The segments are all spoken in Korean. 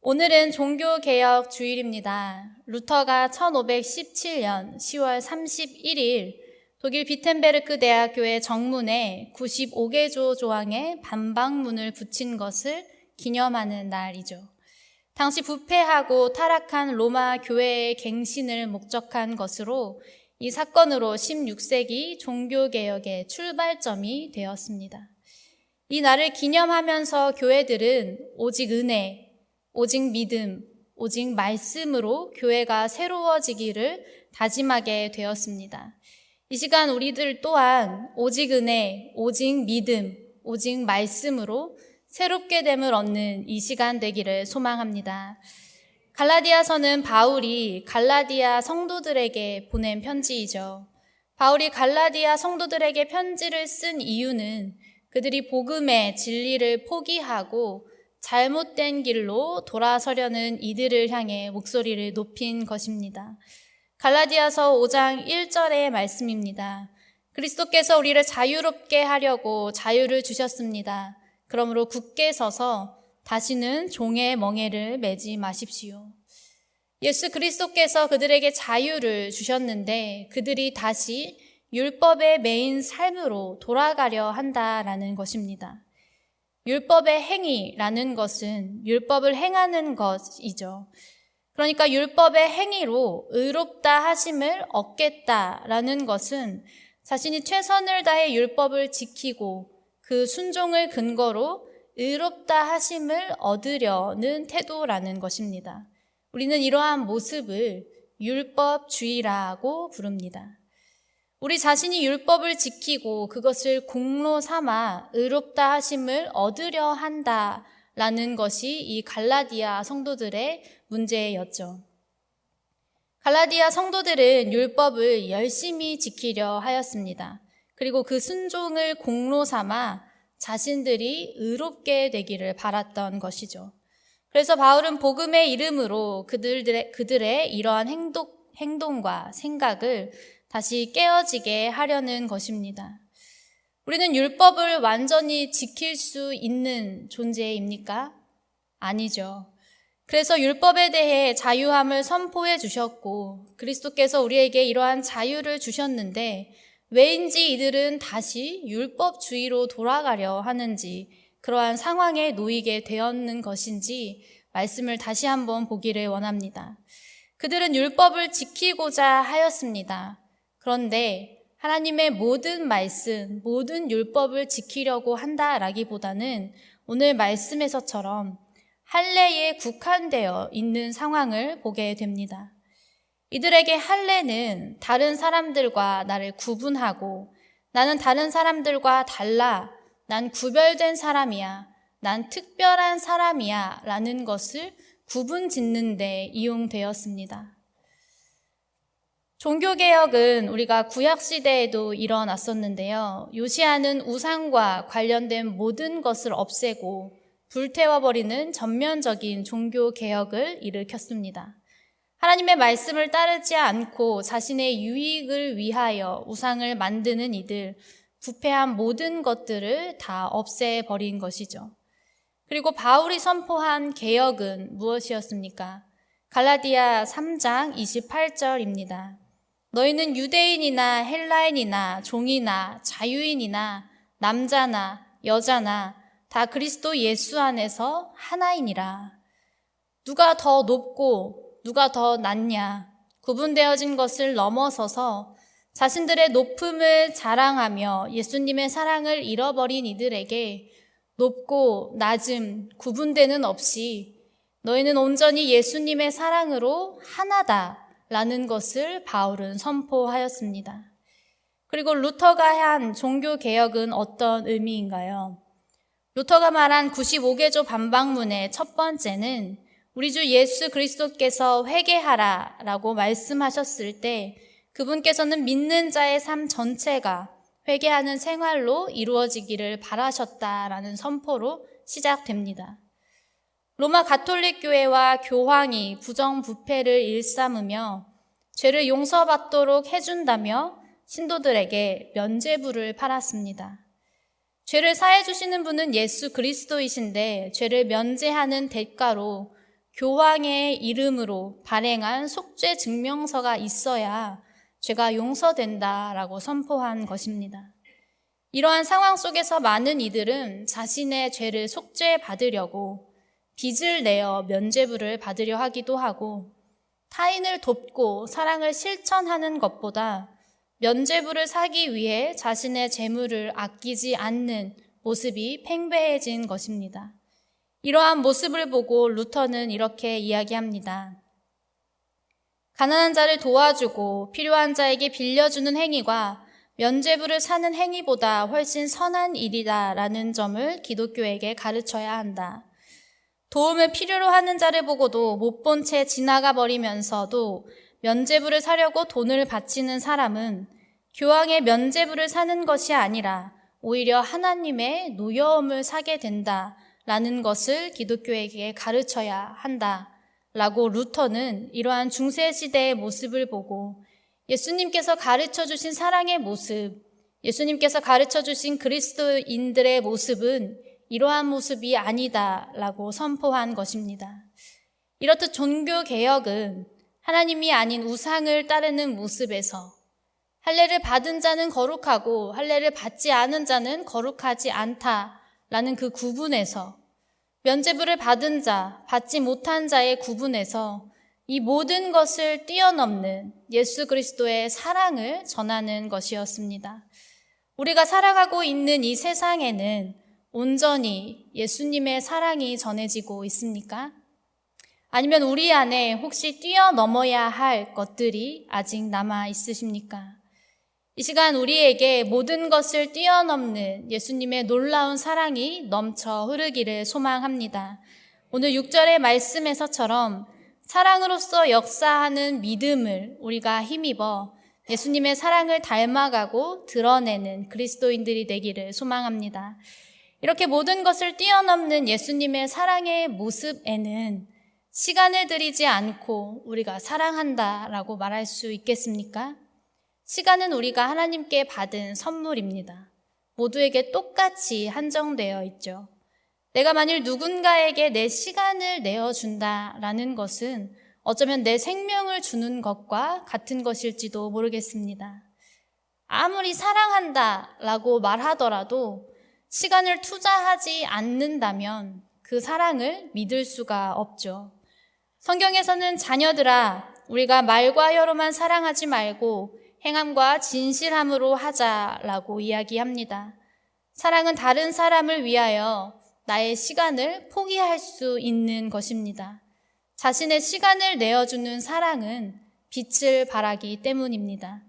오늘은 종교개혁 주일입니다. 루터가 1517년 10월 31일 독일 비텐베르크 대학교의 정문에 95개조 조항의 반박문을 붙인 것을 기념하는 날이죠. 당시 부패하고 타락한 로마 교회의 갱신을 목적한 것으로 이 사건으로 16세기 종교개혁의 출발점이 되었습니다. 이 날을 기념하면서 교회들은 오직 은혜, 오직 믿음, 오직 말씀으로 교회가 새로워지기를 다짐하게 되었습니다. 이 시간 우리들 또한 오직 은혜, 오직 믿음, 오직 말씀으로 새롭게 됨을 얻는 이 시간 되기를 소망합니다. 갈라디아서는 바울이 갈라디아 성도들에게 보낸 편지이죠. 바울이 갈라디아 성도들에게 편지를 쓴 이유는 그들이 복음의 진리를 포기하고 잘못된 길로 돌아서려는 이들을 향해 목소리를 높인 것입니다. 갈라디아서 5장 1절의 말씀입니다. 그리스도께서 우리를 자유롭게 하려고 자유를 주셨습니다. 그러므로 굳게 서서 다시는 종의 멍에를 매지 마십시오. 예수 그리스도께서 그들에게 자유를 주셨는데 그들이 다시 율법에 매인 삶으로 돌아가려 한다라는 것입니다. 율법의 행위라는 것은 율법을 행하는 것이죠. 그러니까 율법의 행위로 의롭다 하심을 얻겠다라는 것은 자신이 최선을 다해 율법을 지키고 그 순종을 근거로 의롭다 하심을 얻으려는 태도라는 것입니다. 우리는 이러한 모습을 율법주의라고 부릅니다. 우리 자신이 율법을 지키고 그것을 공로 삼아 의롭다 하심을 얻으려 한다라는 것이 이 갈라디아 성도들의 문제였죠. 갈라디아 성도들은 율법을 열심히 지키려 하였습니다. 그리고 그 순종을 공로 삼아 자신들이 의롭게 되기를 바랐던 것이죠. 그래서 바울은 복음의 이름으로 그들의 이러한 행동과 생각을 다시 깨어지게 하려는 것입니다. 우리는 율법을 완전히 지킬 수 있는 존재입니까? 아니죠. 그래서 율법에 대해 자유함을 선포해 주셨고 그리스도께서 우리에게 이러한 자유를 주셨는데 왜인지 이들은 다시 율법주의로 돌아가려 하는지 그러한 상황에 놓이게 되었는 것인지 말씀을 다시 한번 보기를 원합니다. 그들은 율법을 지키고자 하였습니다. 그런데 하나님의 모든 말씀, 모든 율법을 지키려고 한다라기보다는 오늘 말씀에서처럼 할례에 국한되어 있는 상황을 보게 됩니다. 이들에게 할례는 다른 사람들과 나를 구분하고 나는 다른 사람들과 달라, 난 구별된 사람이야, 난 특별한 사람이야 라는 것을 구분 짓는 데 이용되었습니다. 종교개혁은 우리가 구약시대에도 일어났었는데요. 요시야는 우상과 관련된 모든 것을 없애고 불태워버리는 전면적인 종교개혁을 일으켰습니다. 하나님의 말씀을 따르지 않고 자신의 유익을 위하여 우상을 만드는 이들, 부패한 모든 것들을 다 없애버린 것이죠. 그리고 바울이 선포한 개혁은 무엇이었습니까? 갈라디아 3장 28절입니다. 너희는 유대인이나 헬라인이나 종이나 자유인이나 남자나 여자나 다 그리스도 예수 안에서 하나이니라. 누가 더 높고 누가 더 낮냐? 구분되어진 것을 넘어서서 자신들의 높음을 자랑하며 예수님의 사랑을 잃어버린 이들에게 높고 낮음, 구분되는 없이 너희는 온전히 예수님의 사랑으로 하나다 라는 것을 바울은 선포하였습니다. 그리고 루터가 한 종교개혁은 어떤 의미인가요? 루터가 말한 95개조 반박문의 첫 번째는 우리 주 예수 그리스도께서 회개하라 라고 말씀하셨을 때 그분께서는 믿는 자의 삶 전체가 회개하는 생활로 이루어지기를 바라셨다라는 선포로 시작됩니다. 로마 가톨릭 교회와 교황이 부정부패를 일삼으며 죄를 용서받도록 해준다며 신도들에게 면죄부를 팔았습니다. 죄를 사해 주시는 분은 예수 그리스도이신데 죄를 면제하는 대가로 교황의 이름으로 발행한 속죄 증명서가 있어야 죄가 용서된다라고 선포한 것입니다. 이러한 상황 속에서 많은 이들은 자신의 죄를 속죄받으려고 빚을 내어 면죄부를 받으려 하기도 하고, 타인을 돕고 사랑을 실천하는 것보다 면죄부를 사기 위해 자신의 재물을 아끼지 않는 모습이 팽배해진 것입니다. 이러한 모습을 보고 루터는 이렇게 이야기합니다. 가난한 자를 도와주고 필요한 자에게 빌려주는 행위가 면죄부를 사는 행위보다 훨씬 선한 일이다라는 점을 기독교에게 가르쳐야 한다. 도움을 필요로 하는 자를 보고도 못 본 채 지나가 버리면서도 면죄부를 사려고 돈을 바치는 사람은 교황의 면죄부를 사는 것이 아니라 오히려 하나님의 노여움을 사게 된다라는 것을 기독교에게 가르쳐야 한다라고 루터는 이러한 중세시대의 모습을 보고 예수님께서 가르쳐 주신 사랑의 모습, 예수님께서 가르쳐 주신 그리스도인들의 모습은 이러한 모습이 아니다라고 선포한 것입니다. 이렇듯 종교개혁은 하나님이 아닌 우상을 따르는 모습에서 할례를 받은 자는 거룩하고 할례를 받지 않은 자는 거룩하지 않다라는 그 구분에서, 면죄부를 받은 자, 받지 못한 자의 구분에서 이 모든 것을 뛰어넘는 예수 그리스도의 사랑을 전하는 것이었습니다. 우리가 살아가고 있는 이 세상에는 온전히 예수님의 사랑이 전해지고 있습니까? 아니면 우리 안에 혹시 뛰어넘어야 할 것들이 아직 남아 있으십니까? 이 시간 우리에게 모든 것을 뛰어넘는 예수님의 놀라운 사랑이 넘쳐 흐르기를 소망합니다. 오늘 6절의 말씀에서처럼 사랑으로서 역사하는 믿음을 우리가 힘입어 예수님의 사랑을 닮아가고 드러내는 그리스도인들이 되기를 소망합니다. 이렇게 모든 것을 뛰어넘는 예수님의 사랑의 모습에는 시간을 들이지 않고 우리가 사랑한다라고 말할 수 있겠습니까? 시간은 우리가 하나님께 받은 선물입니다. 모두에게 똑같이 한정되어 있죠. 내가 만일 누군가에게 내 시간을 내어준다라는 것은 어쩌면 내 생명을 주는 것과 같은 것일지도 모르겠습니다. 아무리 사랑한다라고 말하더라도 시간을 투자하지 않는다면 그 사랑을 믿을 수가 없죠. 성경에서는 자녀들아, 우리가 말과 혀로만 사랑하지 말고 행함과 진실함으로 하자라고 이야기합니다. 사랑은 다른 사람을 위하여 나의 시간을 포기할 수 있는 것입니다. 자신의 시간을 내어주는 사랑은 빛을 발하기 때문입니다.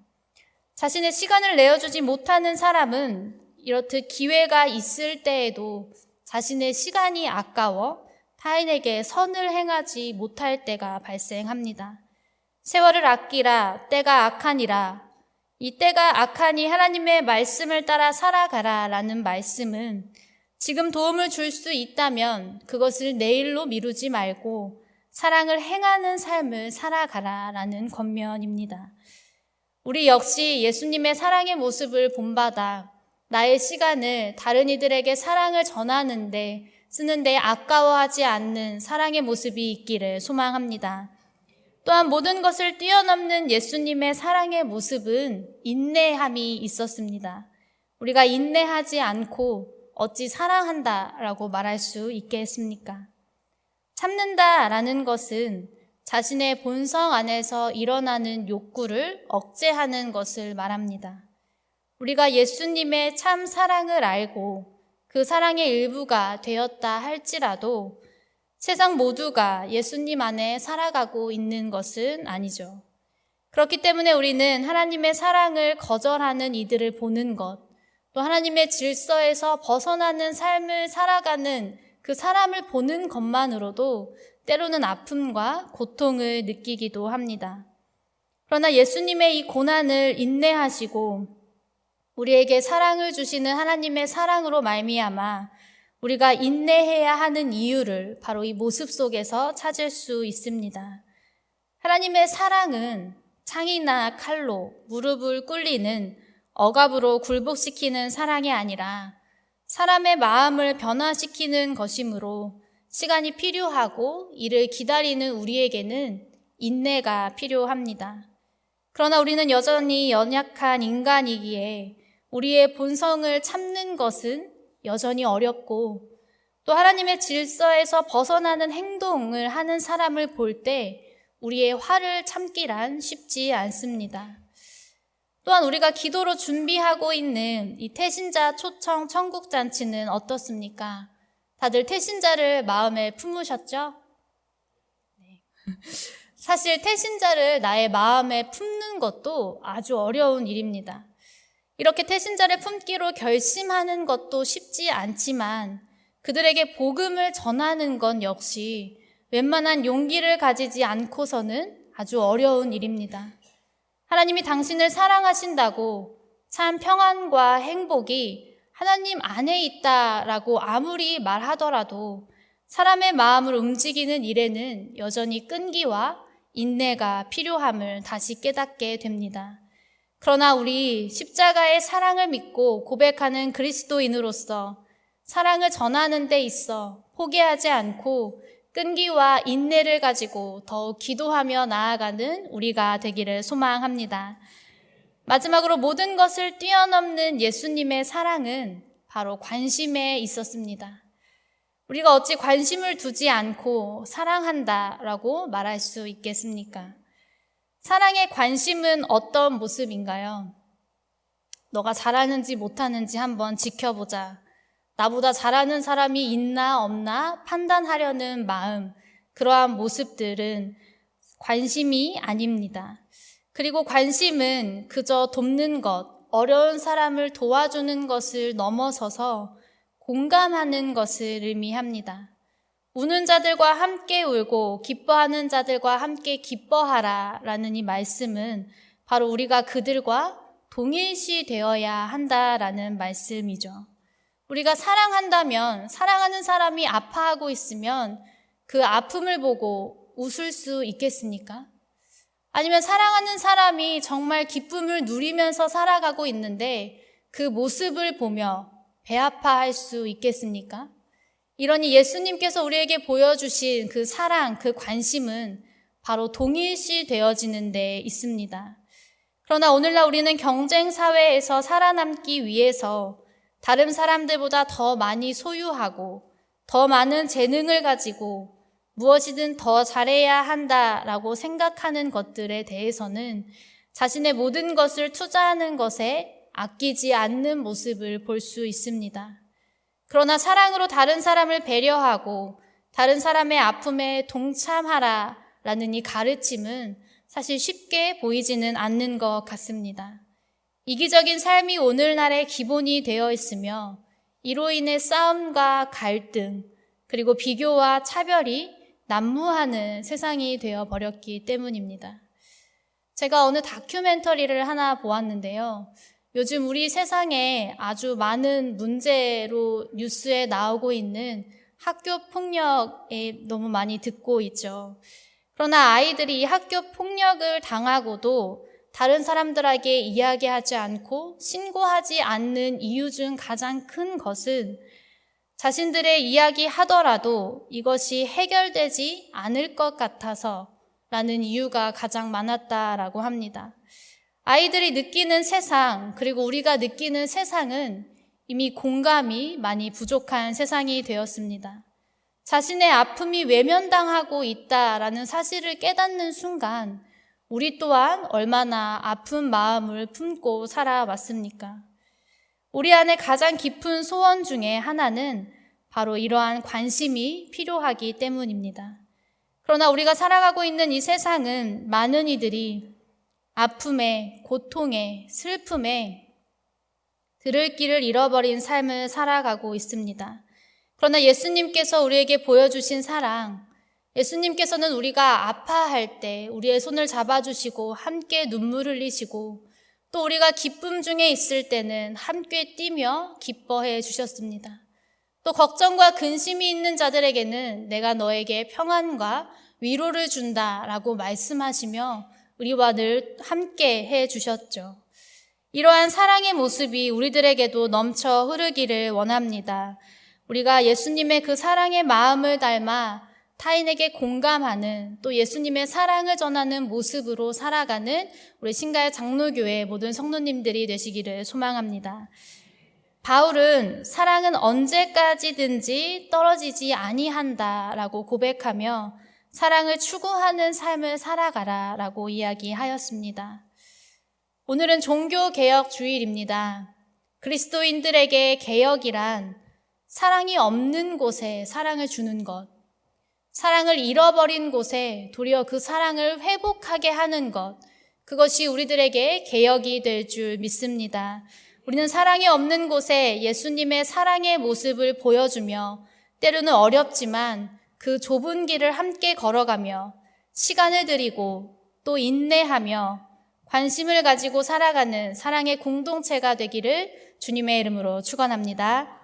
자신의 시간을 내어주지 못하는 사람은 이렇듯 기회가 있을 때에도 자신의 시간이 아까워 타인에게 선을 행하지 못할 때가 발생합니다. 세월을 아끼라, 때가 악하니라. 이 때가 악하니 하나님의 말씀을 따라 살아가라 라는 말씀은 지금 도움을 줄 수 있다면 그것을 내일로 미루지 말고 사랑을 행하는 삶을 살아가라 라는 권면입니다. 우리 역시 예수님의 사랑의 모습을 본받아 나의 시간을 다른 이들에게 사랑을 전하는데 쓰는데 아까워하지 않는 사랑의 모습이 있기를 소망합니다. 또한 모든 것을 뛰어넘는 예수님의 사랑의 모습은 인내함이 있었습니다. 우리가 인내하지 않고 어찌 사랑한다라고 말할 수 있겠습니까? 참는다라는 것은 자신의 본성 안에서 일어나는 욕구를 억제하는 것을 말합니다. 우리가 예수님의 참 사랑을 알고 그 사랑의 일부가 되었다 할지라도 세상 모두가 예수님 안에 살아가고 있는 것은 아니죠. 그렇기 때문에 우리는 하나님의 사랑을 거절하는 이들을 보는 것, 또 하나님의 질서에서 벗어나는 삶을 살아가는 그 사람을 보는 것만으로도 때로는 아픔과 고통을 느끼기도 합니다. 그러나 예수님의 이 고난을 인내하시고 우리에게 사랑을 주시는 하나님의 사랑으로 말미암아 우리가 인내해야 하는 이유를 바로 이 모습 속에서 찾을 수 있습니다. 하나님의 사랑은 창이나 칼로 무릎을 꿇리는 억압으로 굴복시키는 사랑이 아니라 사람의 마음을 변화시키는 것이므로 시간이 필요하고 이를 기다리는 우리에게는 인내가 필요합니다. 그러나 우리는 여전히 연약한 인간이기에 우리의 본성을 참는 것은 여전히 어렵고, 또 하나님의 질서에서 벗어나는 행동을 하는 사람을 볼 때 우리의 화를 참기란 쉽지 않습니다. 또한 우리가 기도로 준비하고 있는 이 태신자 초청 천국잔치는 어떻습니까? 다들 태신자를 마음에 품으셨죠? 네. 사실 태신자를 나의 마음에 품는 것도 아주 어려운 일입니다. 이렇게 태신자를 품기로 결심하는 것도 쉽지 않지만 그들에게 복음을 전하는 건 역시 웬만한 용기를 가지지 않고서는 아주 어려운 일입니다. 하나님이 당신을 사랑하신다고 참 평안과 행복이 하나님 안에 있다라고 아무리 말하더라도 사람의 마음을 움직이는 일에는 여전히 끈기와 인내가 필요함을 다시 깨닫게 됩니다. 그러나 우리 십자가의 사랑을 믿고 고백하는 그리스도인으로서 사랑을 전하는 데 있어 포기하지 않고 끈기와 인내를 가지고 더욱 기도하며 나아가는 우리가 되기를 소망합니다. 마지막으로 모든 것을 뛰어넘는 예수님의 사랑은 바로 관심에 있었습니다. 우리가 어찌 관심을 두지 않고 사랑한다라고 말할 수 있겠습니까? 사랑의 관심은 어떤 모습인가요? 너가 잘하는지 못하는지 한번 지켜보자. 나보다 잘하는 사람이 있나 없나 판단하려는 마음, 그러한 모습들은 관심이 아닙니다. 그리고 관심은 그저 돕는 것, 어려운 사람을 도와주는 것을 넘어서서 공감하는 것을 의미합니다. 우는 자들과 함께 울고 기뻐하는 자들과 함께 기뻐하라 라는 이 말씀은 바로 우리가 그들과 동일시 되어야 한다라는 말씀이죠. 우리가 사랑한다면 사랑하는 사람이 아파하고 있으면 그 아픔을 보고 웃을 수 있겠습니까? 아니면 사랑하는 사람이 정말 기쁨을 누리면서 살아가고 있는데 그 모습을 보며 배 아파할 수 있겠습니까? 이러니 예수님께서 우리에게 보여주신 그 사랑, 그 관심은 바로 동일시 되어지는 데 있습니다. 그러나 오늘날 우리는 경쟁 사회에서 살아남기 위해서 다른 사람들보다 더 많이 소유하고 더 많은 재능을 가지고 무엇이든 더 잘해야 한다라고 생각하는 것들에 대해서는 자신의 모든 것을 투자하는 것에 아끼지 않는 모습을 볼 수 있습니다. 그러나 사랑으로 다른 사람을 배려하고 다른 사람의 아픔에 동참하라라는 이 가르침은 사실 쉽게 보이지는 않는 것 같습니다. 이기적인 삶이 오늘날의 기본이 되어 있으며 이로 인해 싸움과 갈등 그리고 비교와 차별이 난무하는 세상이 되어 버렸기 때문입니다. 제가 어느 다큐멘터리를 하나 보았는데요. 요즘 우리 세상에 아주 많은 문제로 뉴스에 나오고 있는 학교 폭력에 너무 많이 듣고 있죠. 그러나 아이들이 이 학교 폭력을 당하고도 다른 사람들에게 이야기하지 않고 신고하지 않는 이유 중 가장 큰 것은 자신들의 이야기 하더라도 이것이 해결되지 않을 것 같아서 라는 이유가 가장 많았다라고 합니다. 아이들이 느끼는 세상, 그리고 우리가 느끼는 세상은 이미 공감이 많이 부족한 세상이 되었습니다. 자신의 아픔이 외면당하고 있다라는 사실을 깨닫는 순간 우리 또한 얼마나 아픈 마음을 품고 살아왔습니까? 우리 안에 가장 깊은 소원 중에 하나는 바로 이러한 관심이 필요하기 때문입니다. 그러나 우리가 살아가고 있는 이 세상은 많은 이들이 아픔에, 고통에, 슬픔에 들을 길을 잃어버린 삶을 살아가고 있습니다. 그러나 예수님께서 우리에게 보여주신 사랑, 예수님께서는 우리가 아파할 때 우리의 손을 잡아주시고 함께 눈물 흘리시고 또 우리가 기쁨 중에 있을 때는 함께 뛰며 기뻐해 주셨습니다. 또 걱정과 근심이 있는 자들에게는 내가 너에게 평안과 위로를 준다라고 말씀하시며 우리와 늘 함께 해 주셨죠. 이러한 사랑의 모습이 우리들에게도 넘쳐 흐르기를 원합니다. 우리가 예수님의 그 사랑의 마음을 닮아 타인에게 공감하는, 또 예수님의 사랑을 전하는 모습으로 살아가는 우리 신가의 장로교회 모든 성도님들이 되시기를 소망합니다. 바울은 사랑은 언제까지든지 떨어지지 아니한다라고 고백하며 사랑을 추구하는 삶을 살아가라라고 이야기하였습니다. 오늘은 종교개혁 주일입니다. 그리스도인들에게 개혁이란 사랑이 없는 곳에 사랑을 주는 것, 사랑을 잃어버린 곳에 도리어 그 사랑을 회복하게 하는 것, 그것이 우리들에게 개혁이 될 줄 믿습니다. 우리는 사랑이 없는 곳에 예수님의 사랑의 모습을 보여주며 때로는 어렵지만 그 좁은 길을 함께 걸어가며 시간을 들이고 또 인내하며 관심을 가지고 살아가는 사랑의 공동체가 되기를 주님의 이름으로 축원합니다.